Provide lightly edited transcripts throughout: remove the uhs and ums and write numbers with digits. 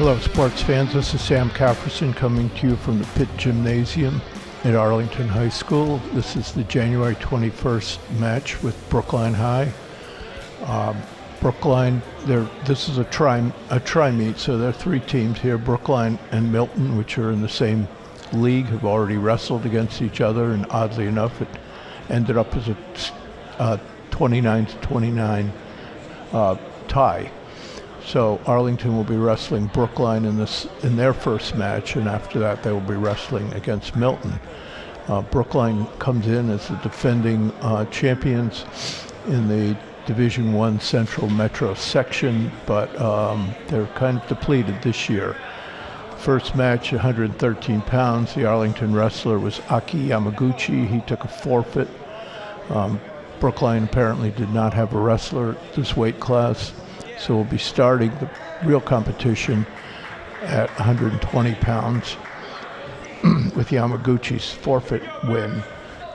Hello, sports fans. This is Sam Cafferson coming to you from the Pitt Gymnasium at Arlington High School. This is the January 21st match with Brookline High. Brookline, this is a tri-meet, so there are three teams here. Brookline and Milton, which are in the same league, have already wrestled against each other, and oddly enough, it ended up as a 29-29 tie. So Arlington will be wrestling Brookline in their first match, and after that they will be wrestling against Milton. Brookline comes in as the defending champions in the Division I Central Metro section, but they're kind of depleted this year. First match, 113 pounds. The Arlington wrestler was Aki Yamaguchi. He took a forfeit. Brookline apparently did not have a wrestler at this weight class. So we'll be starting the real competition at 120 pounds with Yamaguchi's forfeit win.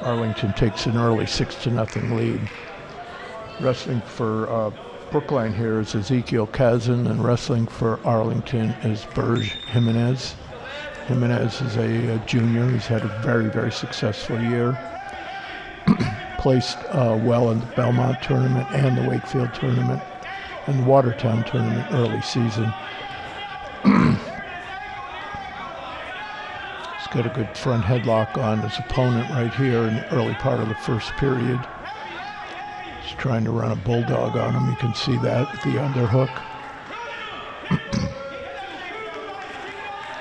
Arlington takes an early 6-0 lead. Wrestling for Brookline here is Ezekiel Kazan, and wrestling for Arlington is Burj Jimenez. Jimenez is a junior. He's had a very, very successful year. Placed well in the Belmont tournament and the Wakefield tournament and the Watertown tournament early season. He's got a good front headlock on his opponent right here in the early part of the first period. He's trying to run a bulldog on him. You can see that at the underhook.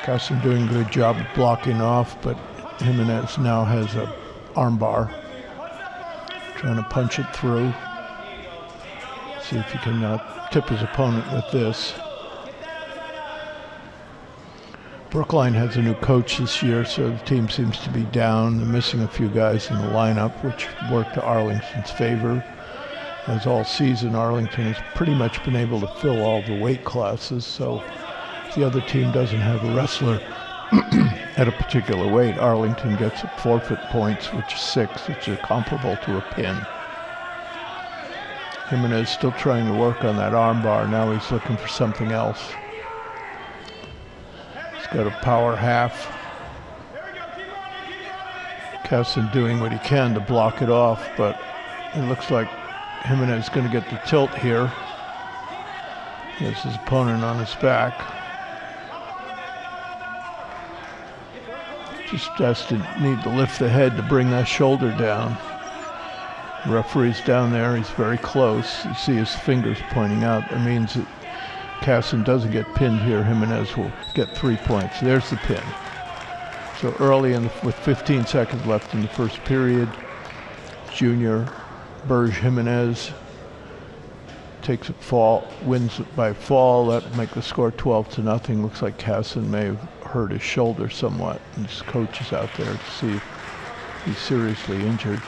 Casson doing a good job of blocking off, but Jimenez now has a armbar. Trying to punch it through. See if he can tip his opponent with this. Brookline has a new coach this year, so the team seems to be down. They're missing a few guys in the lineup, which worked to Arlington's favor. As all season, Arlington has pretty much been able to fill all the weight classes, so if the other team doesn't have a wrestler at a particular weight, Arlington gets forfeit points, which is 6, which is comparable to a pin. Jimenez still trying to work on that armbar. Now he's looking for something else. He's got a power half. Casson doing what he can to block it off, but it looks like Jimenez is going to get the tilt here. He has his opponent on his back. Just has to need to lift the head to bring that shoulder down. The referee's down there. He's very close. You see his fingers pointing out. That means that Casson doesn't get pinned here. Jimenez will get 3 points. There's the pin. So early with 15 seconds left in the first period, junior Burj Jimenez takes a fall, wins by fall. That would make the score 12-0. Looks like Casson may have hurt his shoulder somewhat, and his coach is out there to see if he's seriously injured.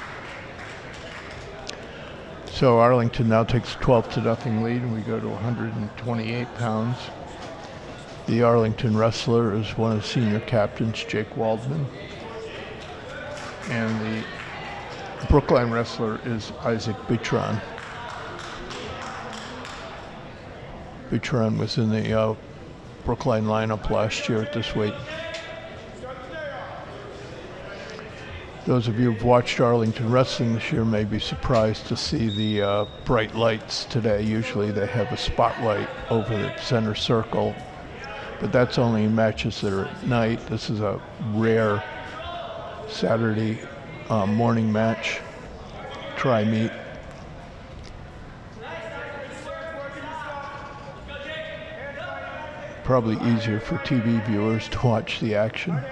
So Arlington now takes a 12-0 lead, and we go to 128 pounds. The Arlington wrestler is one of the senior captains, Jake Waldman. And the Brookline wrestler is Isaac Bitron. Bitron was in the Brookline lineup last year at this weight. Those of you who've watched Arlington wrestling this year may be surprised to see the bright lights today. Usually they have a spotlight over the center circle, but that's only in matches that are at night. This is a rare Saturday morning match, tri-meet. Probably easier for TV viewers to watch the action.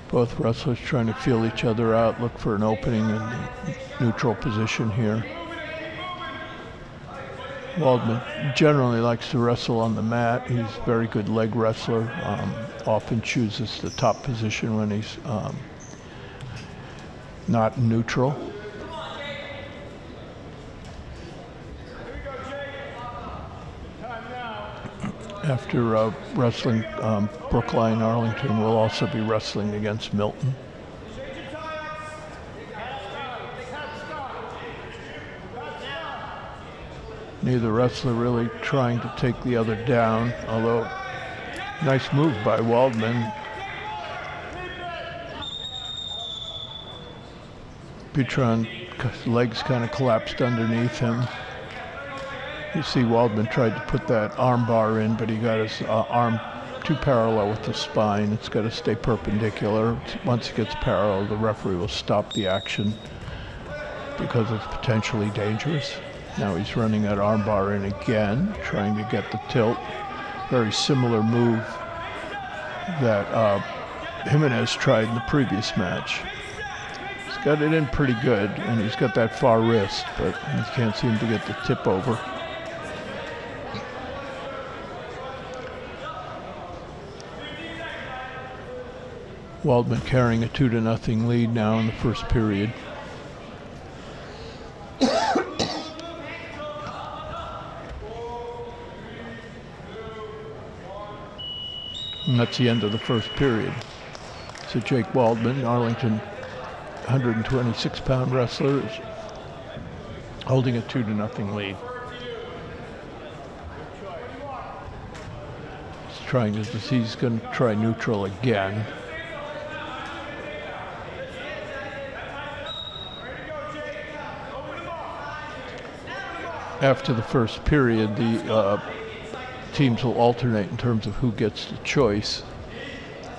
Both wrestlers trying to feel each other out, look for an opening in the neutral position here. Waldman generally likes to wrestle on the mat. He's a very good leg wrestler. Often chooses the top position when he's not neutral. After wrestling Brookline, Arlington will also be wrestling against Milton. Neither wrestler really trying to take the other down, although nice move by Waldman. Bitron's legs kind of collapsed underneath him. You see Waldman tried to put that arm bar in, but he got his arm too parallel with the spine. It's got to stay perpendicular. Once it gets parallel, the referee will stop the action because it's potentially dangerous. Now he's running that arm bar in again, trying to get the tilt. Very similar move that Jimenez tried in the previous match. He's got it in pretty good, and he's got that far wrist, but he can't seem to get the tip over. Waldman carrying a 2-0 lead now in the first period. And that's the end of the first period. So Jake Waldman, Arlington 126-pound wrestler, is holding a 2-0 lead. He's going to try neutral again. After the first period, the teams will alternate in terms of who gets the choice.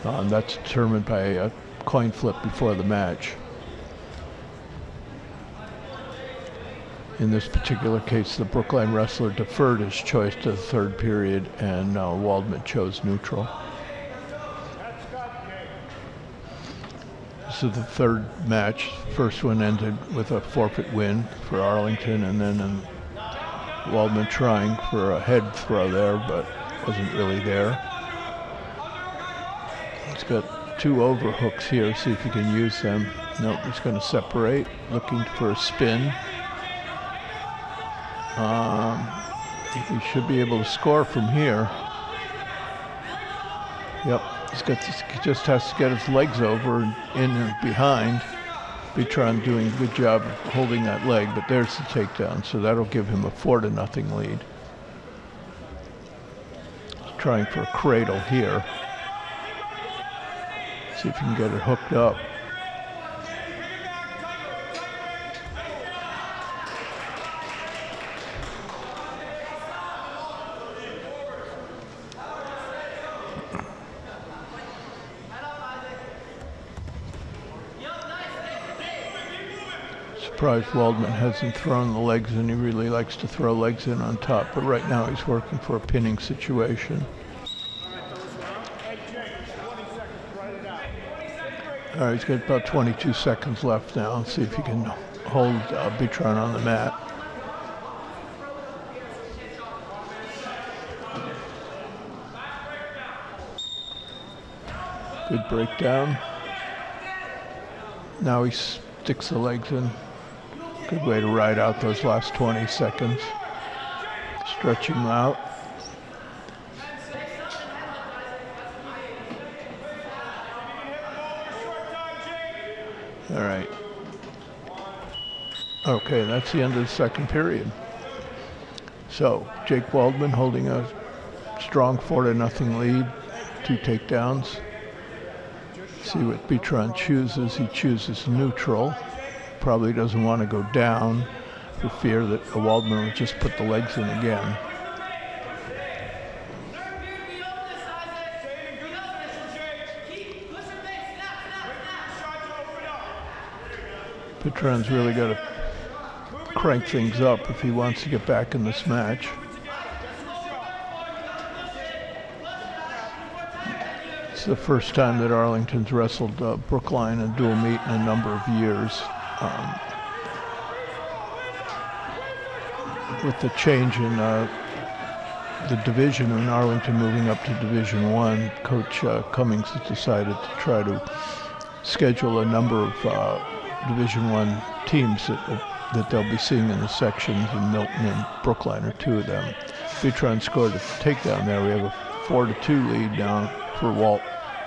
And that's determined by a coin flip before the match. In this particular case, the Brookline wrestler deferred his choice to the third period, and Waldman chose neutral. This is the third match. First one ended with a forfeit win for Arlington, and then Waldman trying for a head throw there, but wasn't really there. He's got two overhooks here, see if he can use them. Nope, he's going to separate, looking for a spin. He should be able to score from here. Yep, he just has to get his legs over and in and behind. Bitron doing a good job of holding that leg, but there's the takedown, so that'll give him a 4-0 lead. He's trying for a cradle here. See if he can get it hooked up. Surprised Waldman hasn't thrown the legs in. He really likes to throw legs in on top, but right now he's working for a pinning situation. All right, he's got about 22 seconds left now. Let's see if he can hold Bitron on the mat. Good breakdown. Now he sticks the legs in. Good way to ride out those last 20 seconds. Stretch him out. All right. Okay, that's the end of the second period. So, Jake Waldman holding a strong 4-0 lead, 2 takedowns. See what Bitron chooses. He chooses neutral. Probably doesn't want to go down for fear that Waldman will just put the legs in again. Bitron's really got to crank things up if he wants to get back in this match. It's the first time that Arlington's wrestled Brookline in dual meet in a number of years. With the change in the division in Arlington moving up to Division I, Coach Cummings has decided to try to schedule a number of Division I teams that they'll be seeing in the sections, and Milton and Brookline are two of them. Bitron scored a takedown there. We have a 4-2 lead now for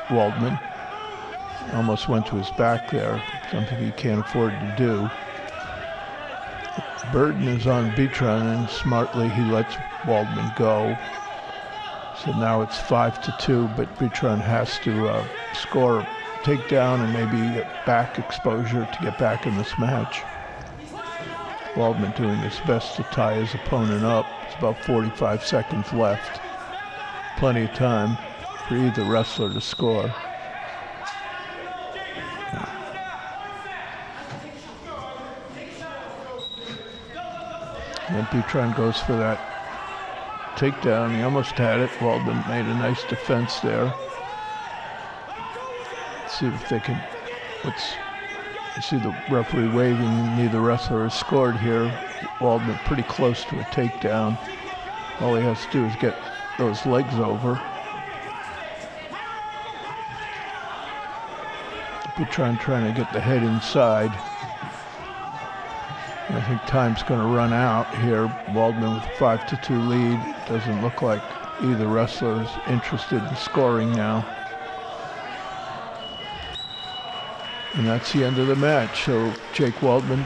Waldman. Almost went to his back there, something he can't afford to do. burden is on Bertrand, and smartly he lets Waldman go. So now it's 5-2, but Bertrand has to score a takedown and maybe back exposure to get back in this match. Waldman doing his best to tie his opponent up. It's about 45 seconds left. Plenty of time for either wrestler to score. And Bertrand goes for that takedown. He almost had it. Waldman made a nice defense there. Let's see if they can. You see the referee waving. Neither wrestler has scored here. Waldman pretty close to a takedown. All he has to do is get those legs over. Bertrand trying to get the head inside. I think time's going to run out here. Waldman with a 5-2 lead. Doesn't look like either wrestler is interested in scoring now. And that's the end of the match. So Jake Waldman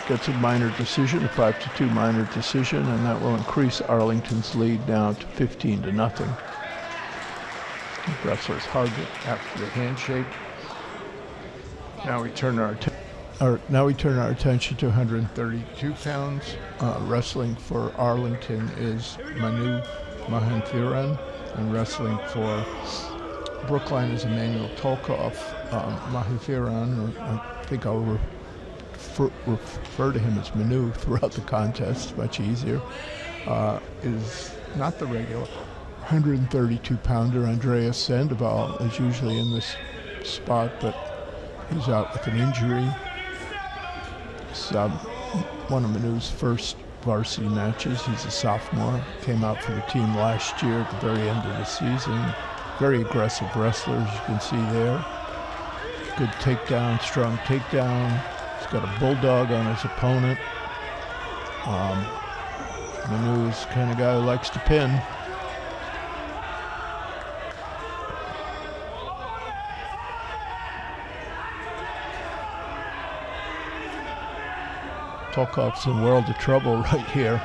gets a minor decision, a 5-2 minor decision, and that will increase Arlington's lead now to 15-0. The wrestler's hugged after the handshake. Now we turn our attention to 132 pounds. Wrestling for Arlington is Manu Mahanthiran, and wrestling for Brookline is Emmanuel Tolkov. Mahanthiran, I think I'll refer to him as Manu throughout the contest, much easier, is not the regular 132-pounder Andreas Sandoval is usually in this spot, but he's out with an injury. It's one of Manu's first varsity matches. He's a sophomore, came out for the team last year at the very end of the season. Very aggressive wrestler, as you can see there. Good takedown, strong takedown. He's got a bulldog on his opponent. Manu is the kind of guy who likes to pin. Tolkov's in world of trouble right here.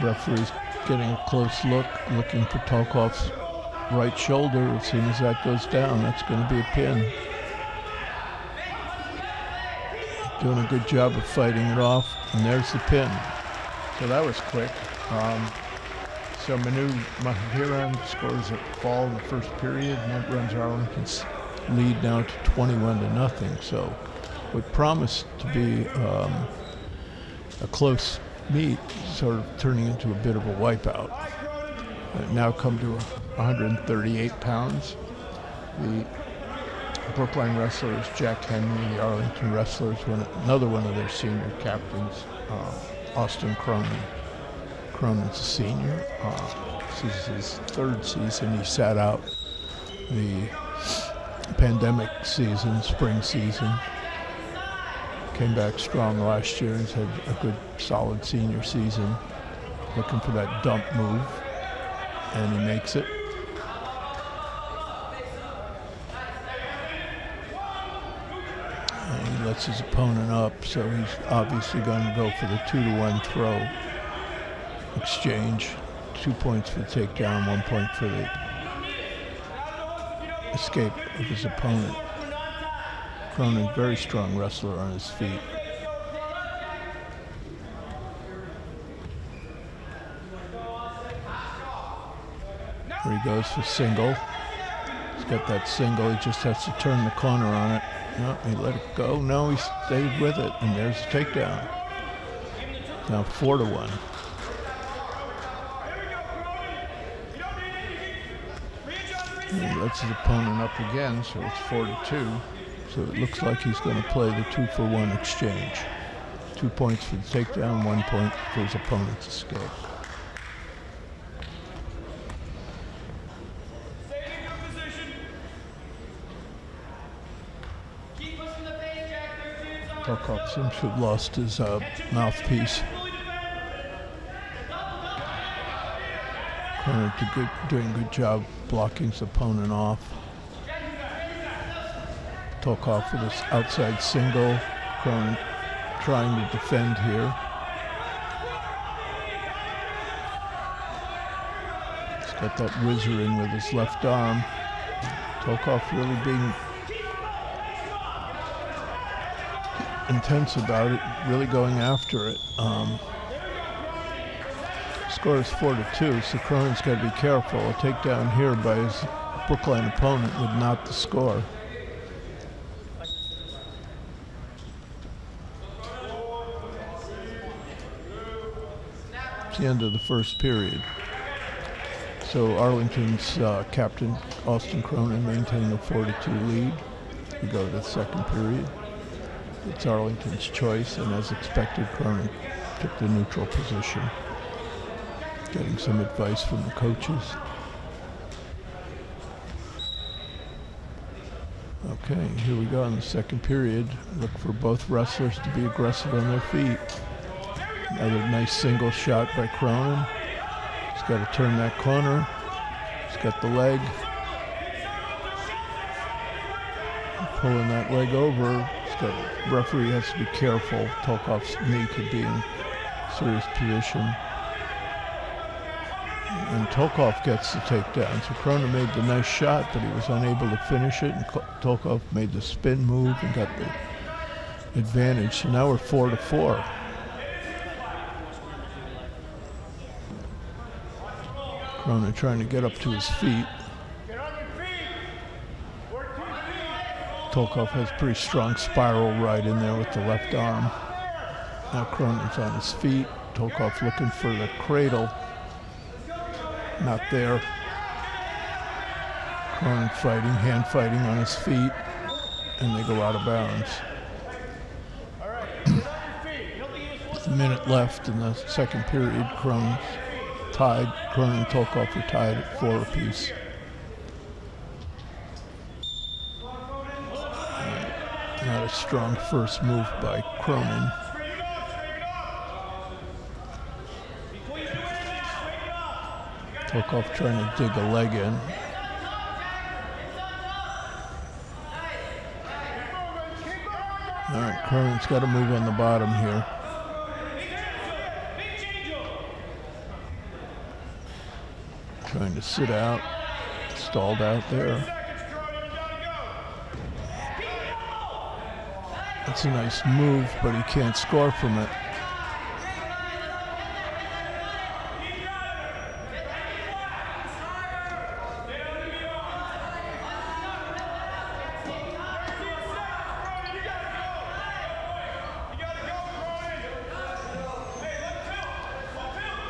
Referee's getting a close look, looking for Tolkov's right shoulder. As soon as that goes down, that's going to be a pin. Doing a good job of fighting it off, and there's the pin. So that was quick. So Manu Mahanthiran scores a fall in the first period, and that runs Arlington's lead now to 21-0. So what promised to be a close meet, sort of turning into a bit of a wipeout. Now come to 138 pounds. The Brookline wrestlers, Jack Henry, the Arlington wrestlers, another one of their senior captains, Austin Cronin. Cronin's a senior. This is his third season. He sat out the pandemic season, spring season. Came back strong last year and had a good, solid senior season. Looking for that dump move, and he makes it. And he lets his opponent up, so he's obviously going to go for the 2-1 throw exchange. 2 points for the takedown, 1 point for the escape of his opponent. Cronin, very strong wrestler on his feet. There he goes for single. He's got that single, he just has to turn the corner on it. No, he let it go. No, he stayed with it, and there's the takedown. Now 4-1. And he lets his opponent up again, so it's 4-2. So it looks like he's going to play the 2-for-1 exchange. 2 points for the takedown, 1 point for his opponent's escape. Tolkov seems to have lost his mouthpiece. Cronin doing a good job blocking his opponent off. Tokov with his outside single. Cronin trying to defend here. He's got that whizzer in with his left arm. Tokov really being intense about it, really going after it. Score is 4-2, so Cronin's got to be careful. A takedown here by his Brookline opponent would knot the score. It's the end of the first period. So Arlington's captain, Austin Cronin, maintaining a 4-2 lead. We go to the second period. It's Arlington's choice, and as expected, Cronin took the neutral position, getting some advice from the coaches. Okay, here we go in the second period. Look for both wrestlers to be aggressive on their feet. Another nice single shot by Cronin. He's got to turn that corner. He's got the leg. Pulling that leg over. Referee has to be careful. Tokov's knee could be in serious position. And Tokov gets the takedown. So Cronin made the nice shot, but he was unable to finish it. And Tokov made the spin move and got the advantage. So now we're 4-4. Cronin trying to get up to his feet. Tokov has pretty strong spiral right in there with the left arm. Now Cronin's on his feet. Tokov looking for the cradle. Not there. Cronin fighting, hand fighting on his feet, and they go out of bounds. With a minute left in the second period, Cronin's tied. Cronin and Tokov are tied at 4 apiece. Not a strong first move by Cronin. Tokov trying to dig a leg in. All right, Cronin's got to move on the bottom here. Trying to sit out, stalled out there. That's a nice move, but he can't score from it.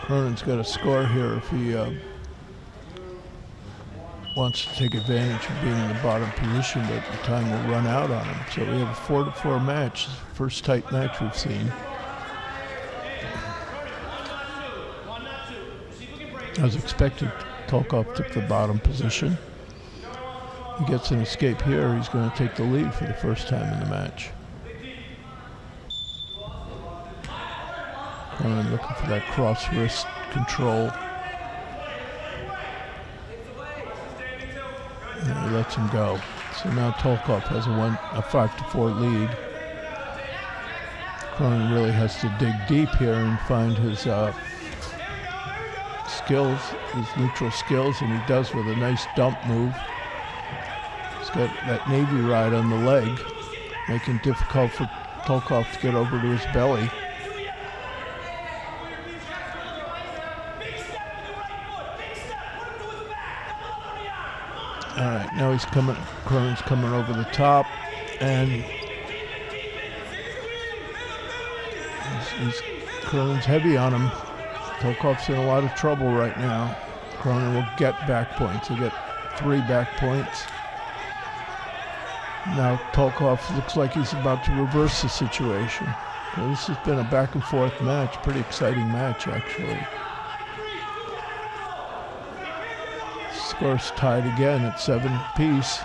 Cronin's got to score here if he wants to take advantage of being in the bottom position, but the time will run out on him. So we have a 4-4 match, first tight match we've seen. As expected, Tokov took the bottom position. He gets an escape here, he's going to take the lead for the first time in the match. Cronin looking for that cross wrist control. And he lets him go. So now Tokov has a 5-4 lead. Cronin really has to dig deep here and find his skills, his neutral skills, and he does with a nice dump move. He's got that Navy ride on the leg, making it difficult for Tokov to get over to his belly. All right, now he's coming, Cronin's coming over the top, and Cronin's heavy on him. Tokov's in a lot of trouble right now. Cronin will get back points. He'll get 3 back points. Now Tokov looks like he's about to reverse the situation. Well, this has been a back and forth match, pretty exciting match actually. Score's tied again at 7 apiece.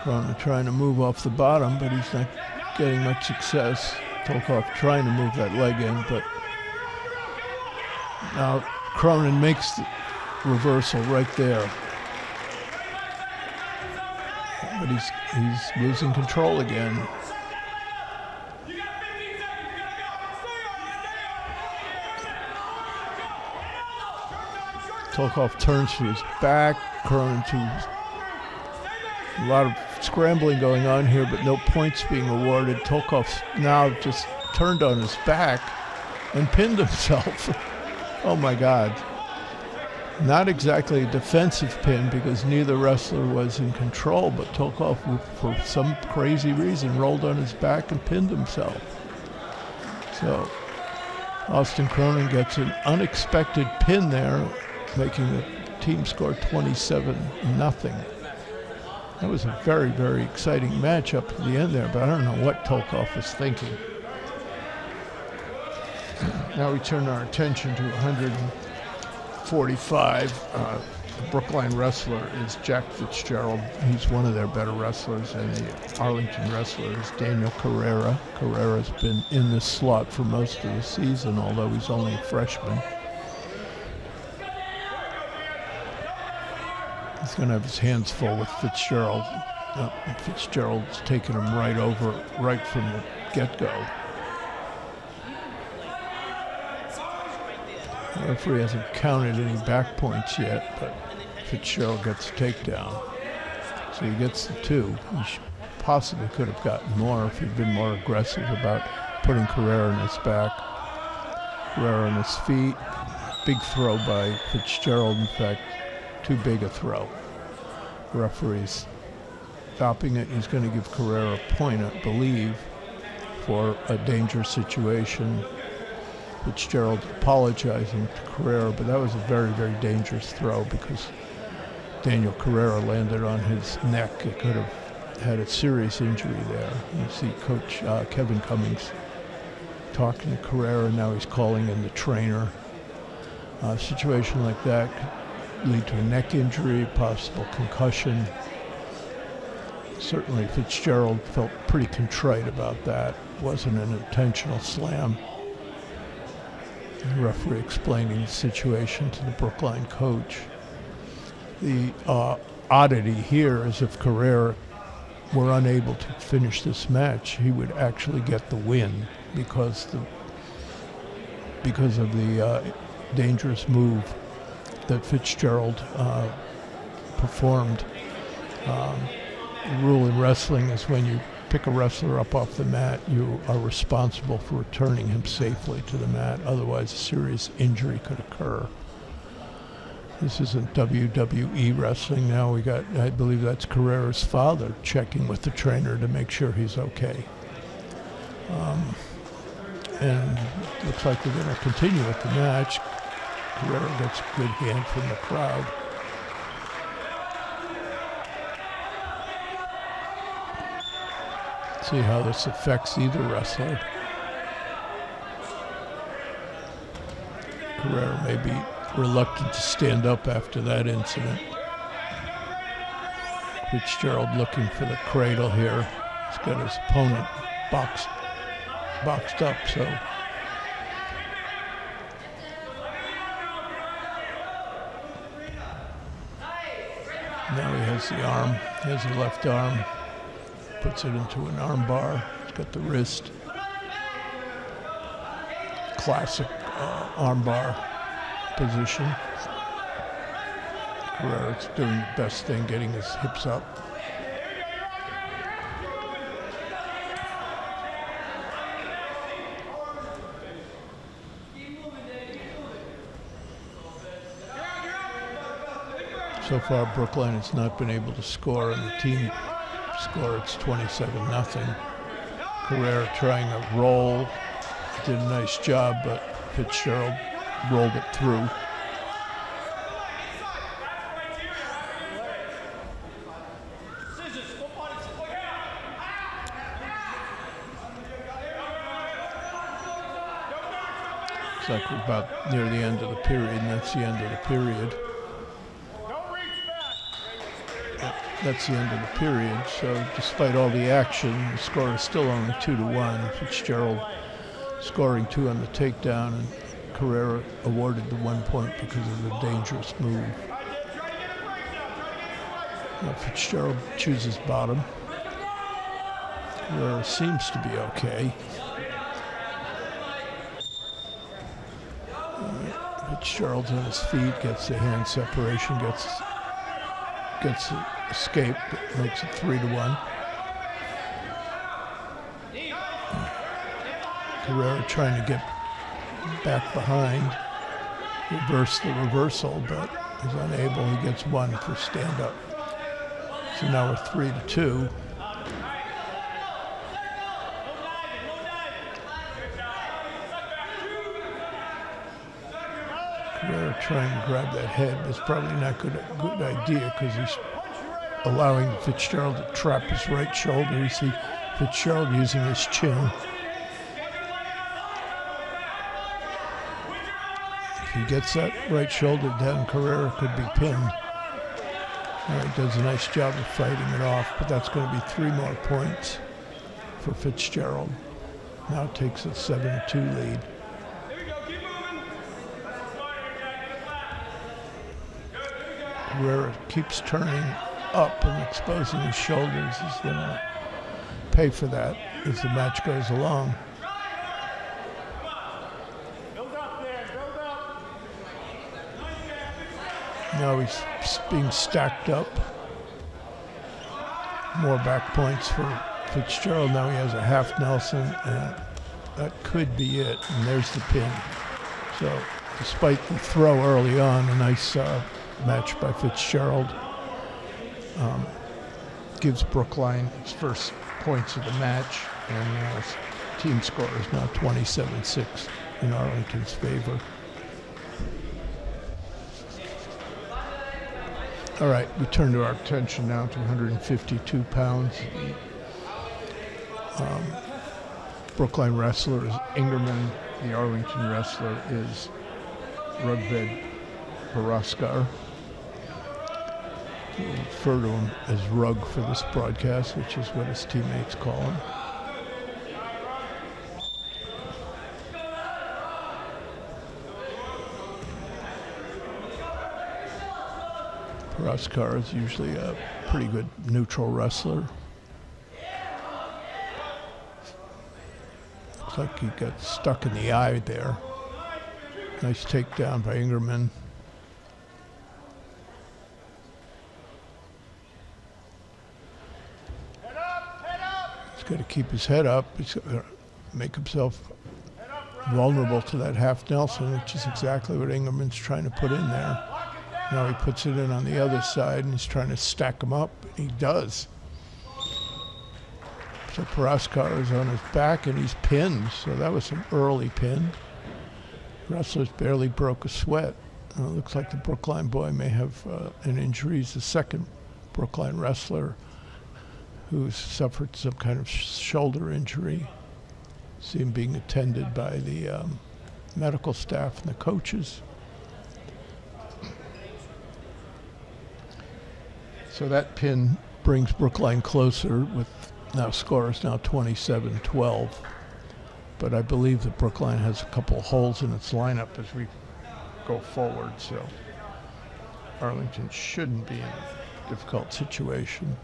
Cronin trying to move off the bottom, but he's not getting much success. Tolkoff trying to move that leg in, but now Cronin makes the reversal right there. But he's losing control again. Tolkoff turns to his back. Cronin to a lot of scrambling going on here, but no points being awarded. Tolkoff now just turned on his back and pinned himself. Oh my God. Not exactly a defensive pin because neither wrestler was in control, but Tolkoff, for some crazy reason, rolled on his back and pinned himself. So Austin Cronin gets an unexpected pin there, making the team score 27-0. That was a very, very exciting match up to the end there, but I don't know what Tolkoff was thinking. Now we turn our attention to 145. The Brookline wrestler is Jack Fitzgerald. He's one of their better wrestlers, and the Arlington wrestler is Daniel Carrera. Carrera's been in this slot for most of the season, although he's only a freshman. He's going to have his hands full with Fitzgerald. Fitzgerald's taking him right over, right from the get-go. The referee hasn't counted any back points yet, but Fitzgerald gets a takedown. So he gets the 2. He possibly could have gotten more if he'd been more aggressive about putting Carrera on his back. Carrera on his feet. Big throw by Fitzgerald, in fact. Too big a throw. The referee's stopping it. He's going to give Carrera a point, I believe, for a dangerous situation. Fitzgerald apologizing to Carrera, but that was a very, very dangerous throw because Daniel Carrera landed on his neck. It could have had a serious injury there. You see Coach Kevin Cummings talking to Carrera. Now he's calling in the trainer. A situation like that could lead to a neck injury, possible concussion. Certainly Fitzgerald felt pretty contrite about that. It wasn't an intentional slam. The referee explaining the situation to the Brookline coach. The oddity here is if Carrera were unable to finish this match, he would actually get the win because of the dangerous move that Fitzgerald performed. The rule in wrestling is when you pick a wrestler up off the mat, you are responsible for returning him safely to the mat. Otherwise, a serious injury could occur. This isn't WWE wrestling now. We got, I believe that's Carrera's father checking with the trainer to make sure he's okay. And it looks like they're going to continue with the match. Carrera gets a good hand from the crowd. See how this affects either wrestler. Carrera may be reluctant to stand up after that incident. Fitzgerald looking for the cradle here. He's got his opponent boxed up, so. Now he has the arm, he has the left arm. Puts it into an arm bar. He's got the wrist. Classic arm bar position. Carrera's doing the best thing, getting his hips up. So far, Brookline has not been able to score, and the team score, it's 27-0. Carrera trying to roll, did a nice job, but Fitzgerald rolled it through. Looks like we're about near the end of the period, and that's the end of the period. Yep. that's the end of the period. So despite all the action, the score is still only 2-1. Fitzgerald scoring 2 on the takedown, and Carrera awarded the 1 point because of the dangerous move. Now Fitzgerald chooses bottom. Carrera seems to be okay. Fitzgerald's on his feet, gets the hand separation, gets the escape, makes it 3-1. Carrera trying to get back behind, reverse the reversal, but is unable. He gets 1 for stand-up. So now we're 3-2. Carrera trying to grab that head. It's probably not a good idea because he's allowing Fitzgerald to trap his right shoulder. You see Fitzgerald using his chin. If he gets that right shoulder down, Carrera could be pinned. He does a nice job of fighting it off, but that's going to be 3 more points for Fitzgerald. Now takes a 7-2 lead. Carrera keeps turning up and exposing his shoulders. He's going to pay for that as the match goes along. Now he's being stacked up. More back points for Fitzgerald. Now he has a half Nelson, and that could be it. And there's the pin. So despite the throw early on, a nice match by Fitzgerald. Gives Brookline its first points of the match, and team score is now 27-6 in Arlington's favor. All right, we turn to our attention now to 152 pounds. Brookline wrestler is Ingerman. The Arlington wrestler is Rugved Paraskar. We'll refer to him as Rug for this broadcast, which is what his teammates call him. Paraskar is usually a pretty good neutral wrestler. Looks like he got stuck in the eye there. Nice takedown by Ingerman. He's got to keep his head up. He's got to make himself vulnerable to that half Nelson, which is exactly what Ingerman's trying to put in there. Now he puts it in on the other side, and he's trying to stack him up. He does. So Paraskar is on his back, and he's pinned. So that was some early pin. Wrestlers barely broke a sweat. It looks like the Brookline boy may have an injury. He's the second Brookline wrestler who's suffered some kind of shoulder injury. See him being attended by the medical staff and the coaches. So that pin brings Brookline closer with now score is now 27-12. But I believe that Brookline has a couple holes in its lineup as we go forward. So Arlington shouldn't be in a difficult situation.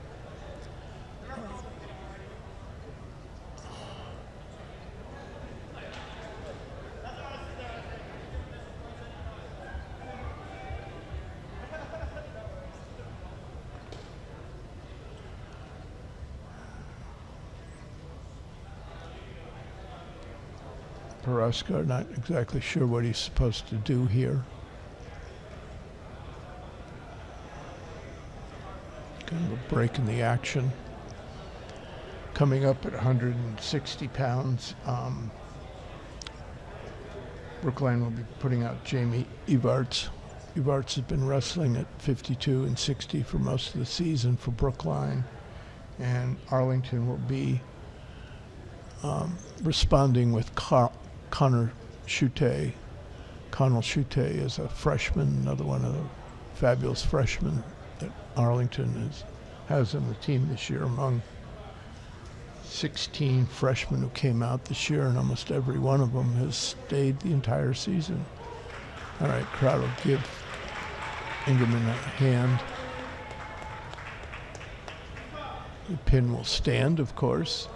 Paraskar, not exactly sure what he's supposed to do here. Kind of a break in the action. Coming up at 160 pounds, Brookline will be putting out Jamie Evarts. Evarts has been wrestling at 52 and 60 for most of the season for Brookline, and Arlington will be responding with Connell Chute. Connell Chute is a freshman, another one of the fabulous freshmen that Arlington has has on the team this year among 16 freshmen who came out this year, and almost every one of them has stayed the entire season. All right, crowd will give Ingerman a hand. The pin will stand, of course,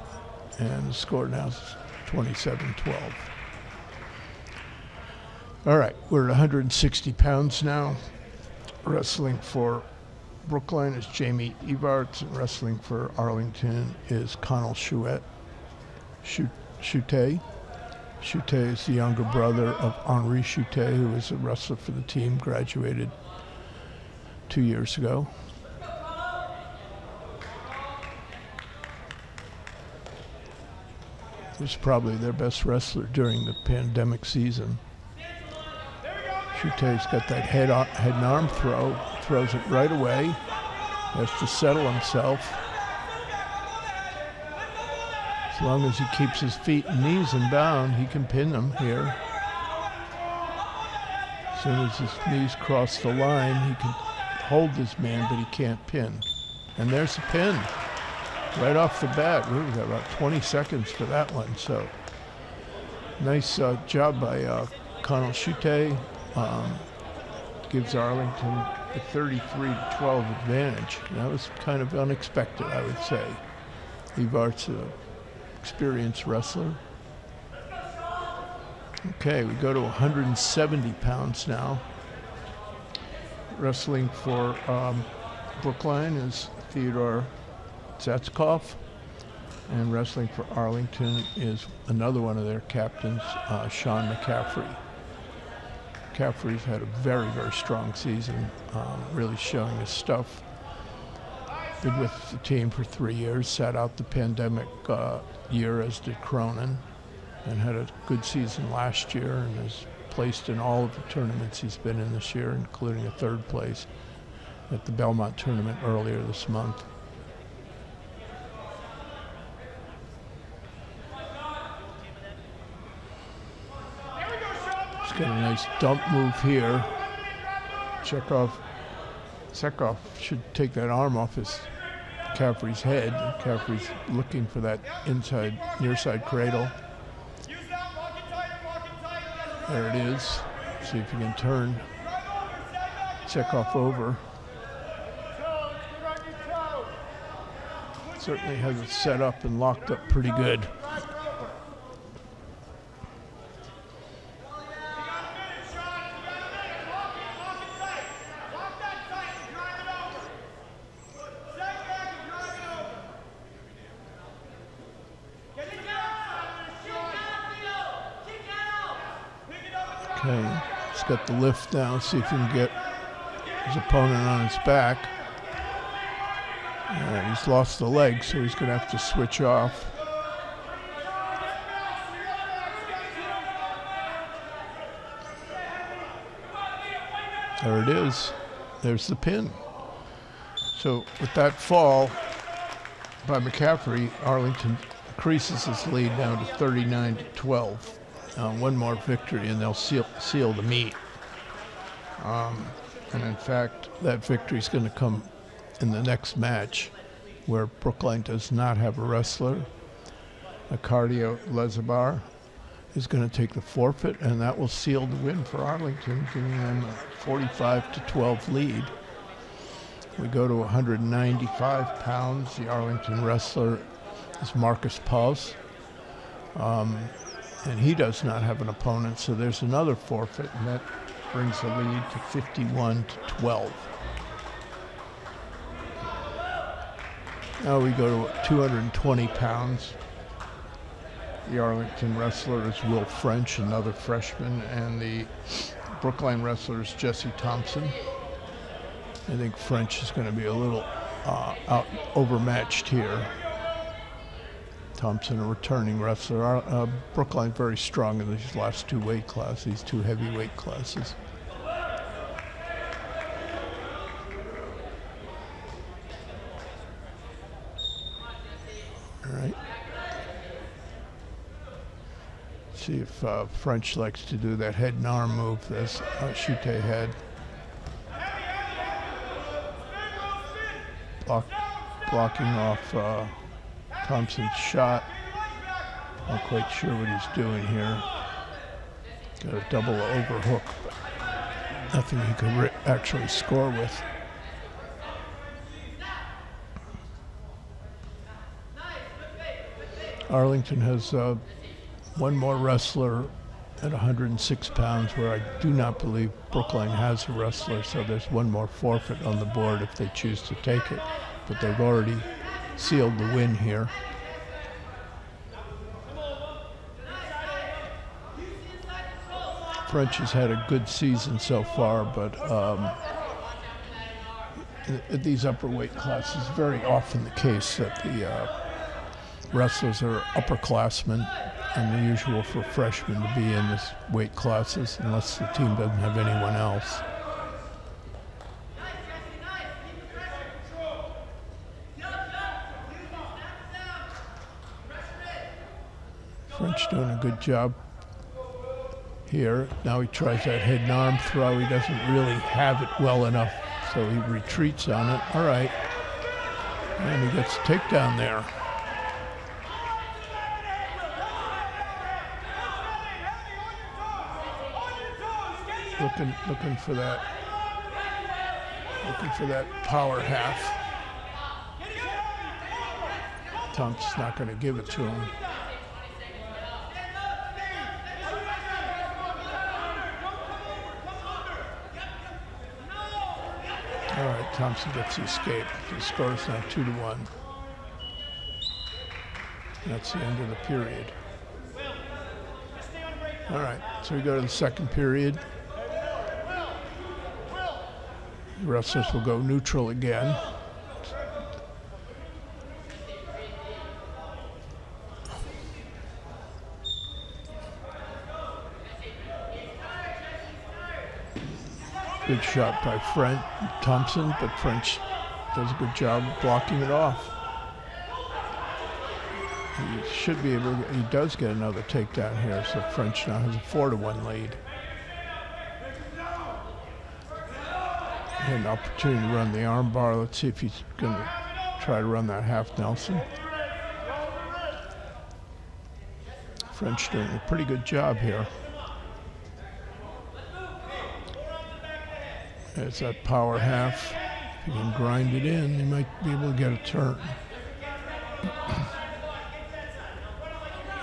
and the score now is 27-12. All right, we're at 160 pounds now. Wrestling for Brookline is Jamie Evarts, and wrestling for Arlington is Connell Chouette. Chouette is the younger brother of Henri Chouette, who is a wrestler for the team, graduated 2 years ago. He was probably their best wrestler during the pandemic season. Choutte's got that head and arm throw, throws it right away, has to settle himself. As long as he keeps his feet and knees in bound, he can pin them here. As soon as his knees cross the line, he can hold this man, but he can't pin. And there's the pin, right off the bat. We've got about 20 seconds for that one, so nice job by Connell Chouette. Gives Arlington a 33-12 advantage. That was kind of unexpected, I would say. Evarts, an experienced wrestler. Okay, we go to 170 pounds now. Wrestling for Brookline is Theodore Zatskov, and wrestling for Arlington is another one of their captains, Sean McCaffrey. McCaffrey's had a very, very strong season, really showing his stuff. Been with the team for 3 years, sat out the pandemic year, as did Cronin, and had a good season last year, and has placed in all of the tournaments he's been in this year, including a third place at the Belmont tournament earlier this month. Got a nice dump move here. Sekov should take that arm off his McCaffrey's head. McCaffrey's looking for that inside, near side cradle. There it is. See if he can turn Sekov over. Certainly has it set up and locked up pretty good. Okay, he's got the lift now. See if he can get his opponent on his back. And he's lost the leg, so he's going to have to switch off. There it is. There's the pin. So with that fall by McCaffrey, Arlington increases his lead down to 39-12. One more victory and they'll seal the meet. And in fact, that victory is going to come in the next match, where Brookline does not have a wrestler. Cardio Lezabar is going to take the forfeit, and that will seal the win for Arlington, giving them a 45-12 lead. We go to 195 pounds. The Arlington wrestler is Marcus Paus. And he does not have an opponent, so there's another forfeit, and that brings the lead to 51-12. Now we go to 220 pounds. The Arlington wrestler is Will French, another freshman, and the Brookline wrestler is Jesse Thompson. I think French is going to be a little overmatched here. Thompson, a returning wrestler. Brookline very strong in these last two weight classes, these two heavyweight classes. All right. See if French likes to do that head and arm move as Chouette had. blocking off Thompson's shot. Not quite sure what he's doing here. Got a double overhook, but nothing he could actually score with. Arlington has one more wrestler at 106 pounds, where I do not believe Brookline has a wrestler, so there's one more forfeit on the board if they choose to take it. But they've already sealed the win here. French has had a good season so far, but at these upper weight classes, very often the case that the wrestlers are upperclassmen, and unusual for freshmen to be in this weight classes unless the team doesn't have anyone else. French doing a good job here. Now he tries that head and arm throw. He doesn't really have it well enough, so he retreats on it. All right. And he gets a takedown there. Looking for that power half. Thompson's not going to give it to him. All right, Thompson gets the escape. The score is now 2-1. That's the end of the period. All right, so we go to the second period. The wrestlers will go neutral again. Good shot by Thompson, but French does a good job blocking it off. He should be able to, he does get another takedown here, so French now has a 4-1 lead. An opportunity to run the arm bar. Let's see if he's going to try to run that half Nelson. French doing a pretty good job here. There's that power half. If he can grind it in, he might be able to get a turn.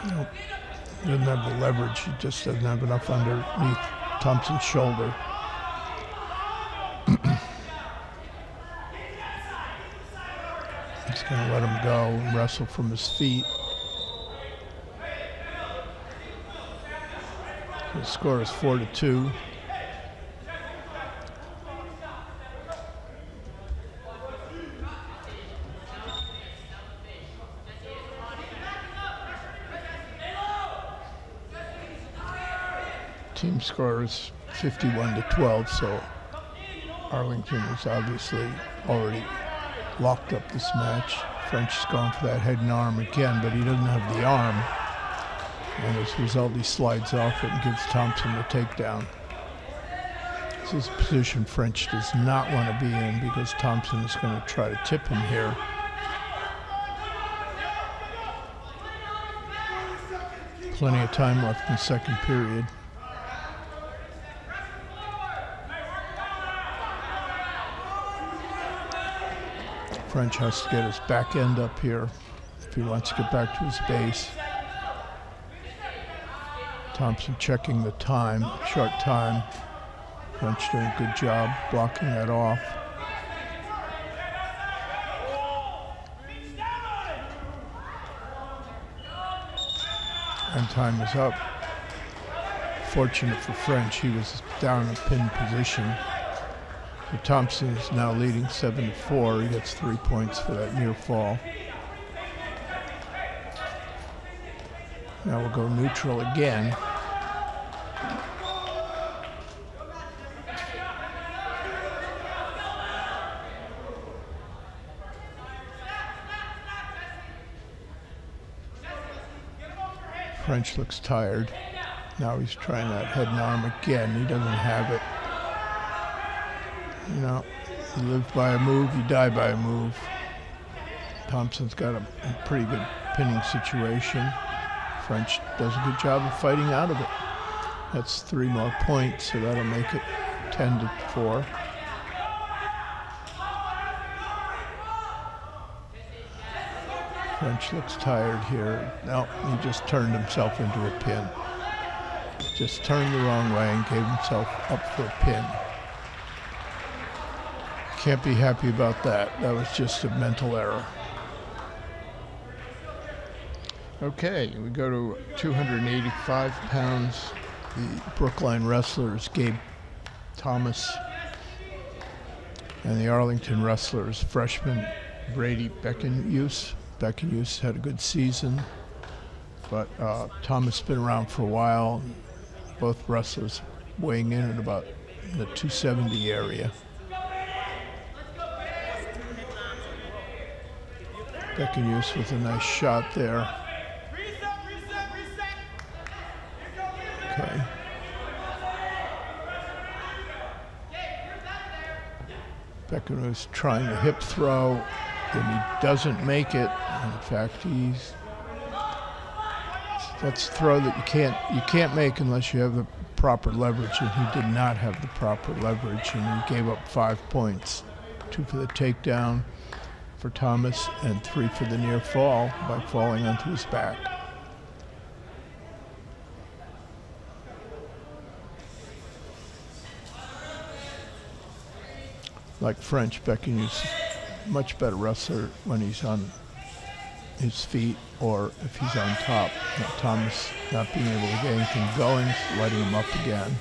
Nope. He doesn't have the leverage. He just doesn't have enough underneath Thompson's shoulder. He's going to let him go and wrestle from his feet. The score is 4-2. Team score is 51-12, so Arlington is obviously already locked up this match. French is going for that head and arm again, but he doesn't have the arm. And as a result, he slides off it and gives Thompson the takedown. This is a position French does not want to be in because Thompson is going to try to tip him here. Plenty of time left in the second period. French has to get his back end up here if he wants to get back to his base. Thompson checking the time, short time. French doing a good job blocking that off. And time is up. Fortunate for French, he was down in pin position. So Thompson is now leading 7-4. He gets 3 points for that near fall. Now we'll go neutral again. French looks tired. Now he's trying that head and arm again. He doesn't have it. You know, you live by a move, you die by a move. Thompson's got a pretty good pinning situation. French does a good job of fighting out of it. That's 3 more points, so that'll make it 10-4. French looks tired here. No, he just turned himself into a pin. Just turned the wrong way and gave himself up for a pin. Can't be happy about that. That was just a mental error. Okay, we go to 285 pounds. The Brookline wrestlers, Gabe Thomas, and the Arlington wrestlers, freshman Brady Beckenhuis. Beckenhuis had a good season, but Thomas has been around for a while. Both wrestlers weighing in at about the 270 area. Beckenhuis with a nice shot there. Okay. Beckenhuis trying a hip throw, and he doesn't make it. In fact, that's a throw that you can't make unless you have the proper leverage, and he did not have the proper leverage, and he gave up 5 points. 2 for the takedown for Thomas and 3 for the near fall by falling onto his back. Like French, Beckenhuis is a much better wrestler when he's on his feet or if he's on top. Now, Thomas not being able to get anything going, letting him up again.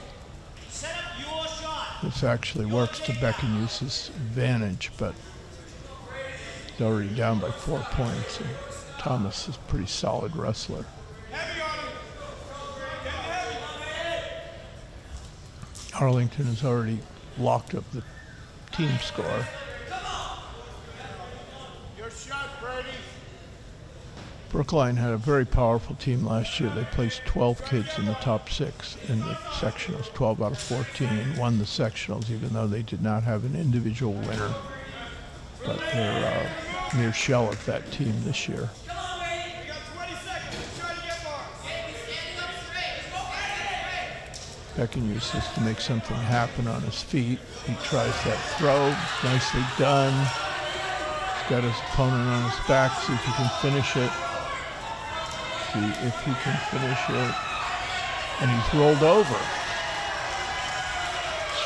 This actually works to Beckenhuis' advantage, but he's already down by 4 points, and Thomas is a pretty solid wrestler. Arlington has already locked up the team score. Your shot, Brady. Brookline had a very powerful team last year. They placed 12 kids in the top 6 in the sectionals, 12 out of 14, and won the sectionals, even though they did not have an individual winner. But they're a mere shell of that team this year. Beckenhuis has to make something happen on his feet. He tries that throw, nicely done. He's got his opponent on his back, see if he can finish it. See if he can finish it. And he's rolled over.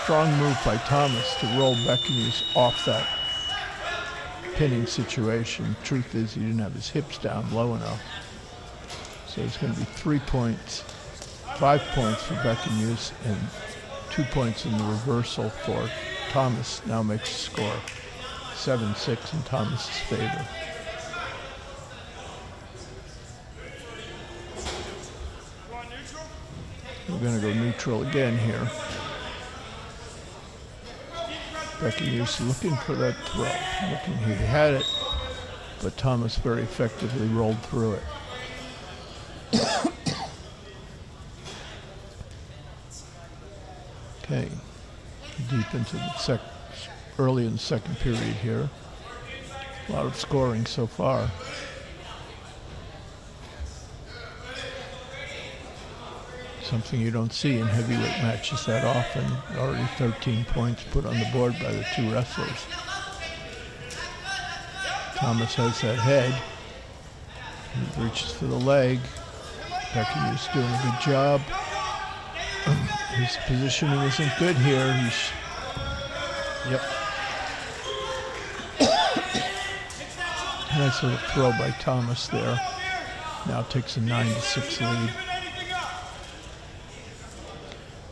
Strong move by Thomas to roll Beckenhuis off that pinning situation. Truth is, he didn't have his hips down low enough. So it's going to be 3 points. 5 points for Beckenhuis and 2 points in the reversal for Thomas. Now makes the score 7-6 in Thomas's favor. We're going to go neutral again here. Beckenhuis looking for that throw. He had it, but Thomas very effectively rolled through it. Okay, deep into the early in the second period here. A lot of scoring so far. Something you don't see in heavyweight matches that often. Already 13 points put on the board by the 2 wrestlers. Thomas has that head. He reaches for the leg. Beckenhuis doing a good job. His positioning isn't good here. Yep. Nice little throw by Thomas there. Now takes a 9-6 lead.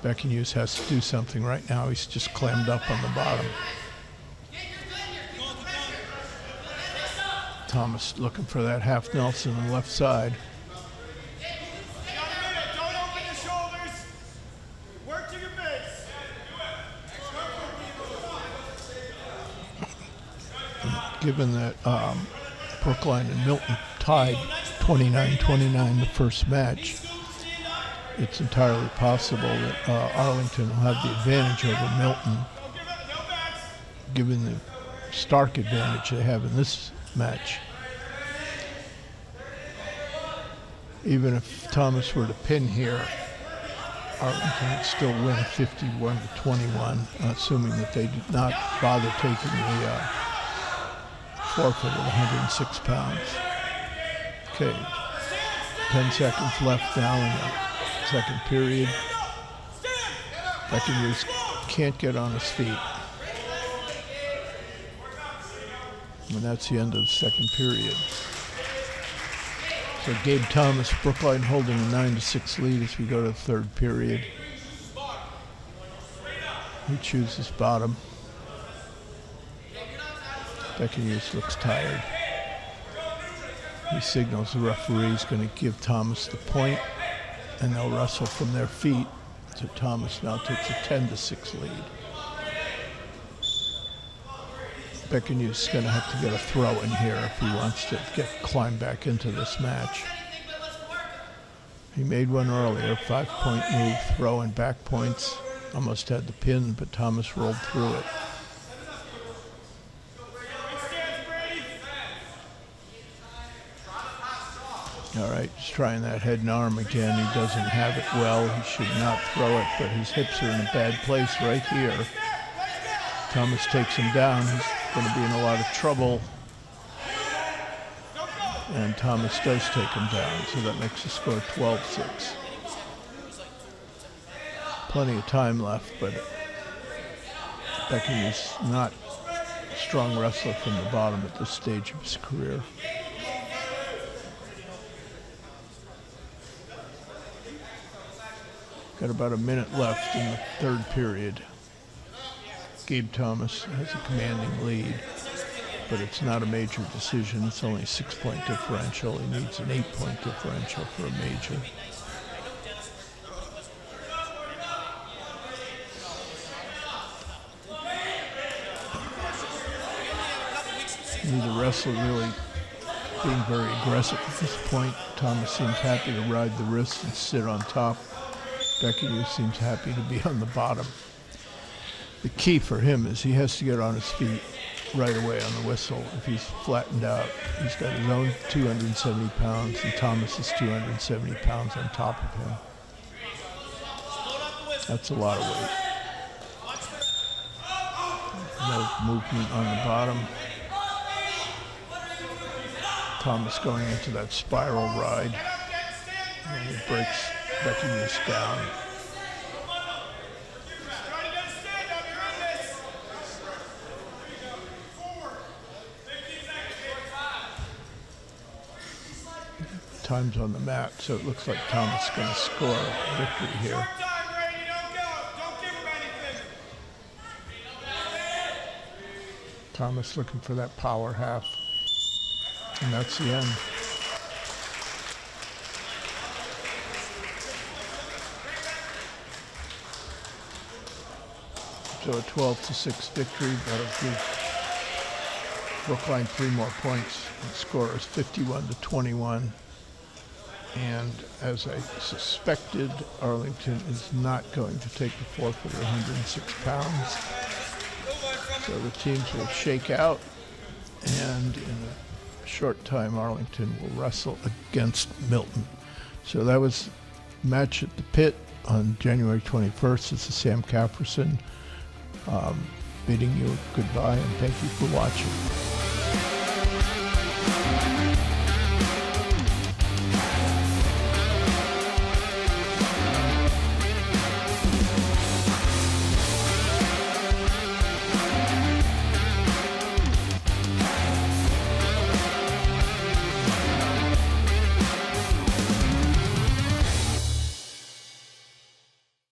Beckenhuis has to do something right now. He's just clammed up on the bottom. Thomas looking for that half Nelson on the left side. Given that Brookline and Milton tied 29-29 the first match, it's entirely possible that Arlington will have the advantage over Milton, given the stark advantage they have in this match. Even if Thomas were to pin here, Arlington would still win 51-21, assuming that they did not bother taking the forfeit at 106 pounds. Okay, 10 seconds left now in the second period. Beckenhuis can't get on his feet. And that's the end of the second period. So Gabe Thomas, Brookline holding a 9-6 lead as we go to the third period. He chooses bottom. Beckenhuis looks tired. He signals the referee is going to give Thomas the point, and they'll wrestle from their feet. So Thomas now takes a 10-6 lead. Beckenhuis is going to have to get a throw in here if he wants to climb back into this match. He made one earlier, 5-point move, throw and back points. Almost had the pin, but Thomas rolled through it. All right, he's trying that head and arm again. He doesn't have it well. He should not throw it, but his hips are in a bad place right here. Thomas takes him down. He's going to be in a lot of trouble. And Thomas does take him down, so that makes the score 12-6. Plenty of time left, but Beckenhuis is not a strong wrestler from the bottom at this stage of his career. Got about a minute left in the third period. Gabe Thomas has a commanding lead, but it's not a major decision. It's only a 6-point differential. He needs an 8-point differential for a major. Neither wrestler really being very aggressive at this point. Thomas seems happy to ride the wrist and sit on top. Beckenhuis seems happy to be on the bottom. The key for him is he has to get on his feet right away on the whistle. If he's flattened out, he's got his own 270 pounds, and Thomas is 270 pounds on top of him. That's a lot of weight. No movement on the bottom. Thomas going into that spiral ride, and he breaks Beckenhuis down. Time's on the mat, so it looks like Thomas is going to score a victory here. Thomas looking for that power half, and that's the end. So a 12-6 victory. That'll give Brookline 3 more points. The score is 51-21. And as I suspected, Arlington is not going to take the forfeit at 106 pounds. So the teams will shake out, and in a short time, Arlington will wrestle against Milton. So that was the match at the pit on January 21st. This is Sam Cafferson bidding you goodbye, and thank you for watching.